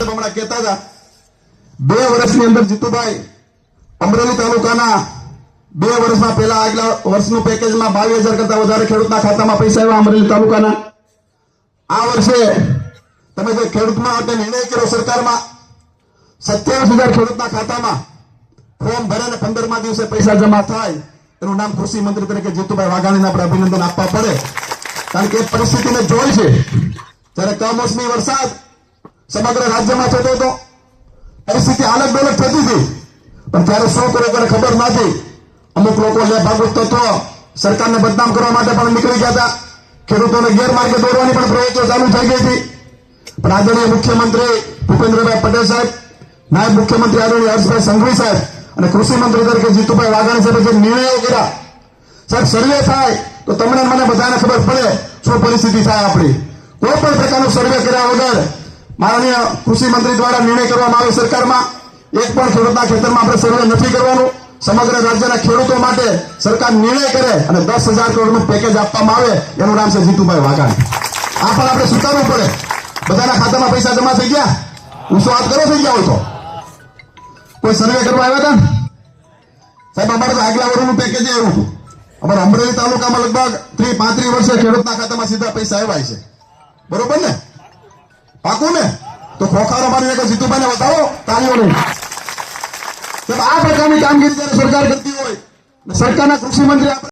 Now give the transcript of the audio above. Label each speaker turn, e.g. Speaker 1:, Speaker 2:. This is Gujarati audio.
Speaker 1: સાહેબ હમણાં કહેતા હતા 2 વર્ષની અંદર જીતુભાઈ અમરેલી તાલુકાના 2 વર્ષમાં પહેલા આગલા વર્ષનું પેકેજમાં 22,000 કરતા વધારે ખેડૂતના ખાતામાં પૈસા આવ્યા અમરેલી તાલુકાના. આ વર્ષે તમે જે ખેડૂત માટે નિર્ણય કર્યો સરકારમાં 27,000 ખેડૂતના ખાતામાં ફોર્મ ભરે ને 15મા દિવસે પૈસા જમા થાય એનું નામ કૃષિ મંત્રી તરીકે જીતુભાઈ વાઘાણીને આપણે અભિનંદન આપવા પડે. કારણ કે એ પરિસ્થિતિને જોઈ છે. જ્યારે કમોસમી વરસાદ સમગ્ર રાજ્યમાં થતો હતો, પરિસ્થિતિ આલગ ડોલક થતી હતી, પણ ત્યારે શું કરે ત્યારે ખબર નથી. અમુક લોકો લેભાગુ તત્વો સરકારને બદનામ કરવા માટે પણ નીકળી ગયા હતા. ખેડૂતોને ગેરમાર્ગે દોરવાની પણ પ્રવૃત્તિઓ ચાલુ થઈ ગઈ હતી. પણ આદરણીય મુખ્યમંત્રી ભૂપેન્દ્રભાઈ પટેલ સાહેબ, નાયબ મુખ્યમંત્રી આદરણીય હર્ષભાઈ સંઘવી સાહેબ અને કૃષિ મંત્રી તરીકે જીતુભાઈ વાઘાણી સાહેબે જે નિર્ણયો કર્યા, સાહેબ સર્વે થાય તો તમને મને બધાને ખબર પડે શું પરિસ્થિતિ થાય આપણી. કોઈ પણ પ્રકારનો સર્વે કર્યા વગર માનનીય કૃષિ મંત્રી દ્વારા નિર્ણય કરવામાં આવે સરકારમાં, એક પણ ખેડૂતના ખેતરમાં આપણે સર્વે નથી કરવાનું. સમગ્ર રાજ્યના ખેડૂતો માટે સરકાર નિર્ણય કરે અને 10,000 કરોડનું પેકેજ આપવામાં આવે, એનું નામ છે જીતુભાઈ વાઘાણી. આ પણ આપણે સ્વીકારવું પડે. બધાના ખાતામાં પૈસા જમા થઈ ગયા? ઊંચો હાથ કરો થઈ ગયા હોય તો. કોઈ સર્વે કરવા આવ્યા હતા સાહેબ? અમારે તો આગલા વર્ષનું પેકેજ એવું હતું. અમારે અમરેલી તાલુકામાં લગભગ 30-35 વર્ષે ખેડૂતના ખાતામાં સીધા પૈસા આવ્યા છે. બરોબર ને? પાકું ને? તો ખોખારો મારીને જીતુભાઈને બતાવો તાળીઓ લઈને. આ પ્રકારની કામગીરી જયારે સરકાર કરતી હોય, સરકારના કૃષિ મંત્રી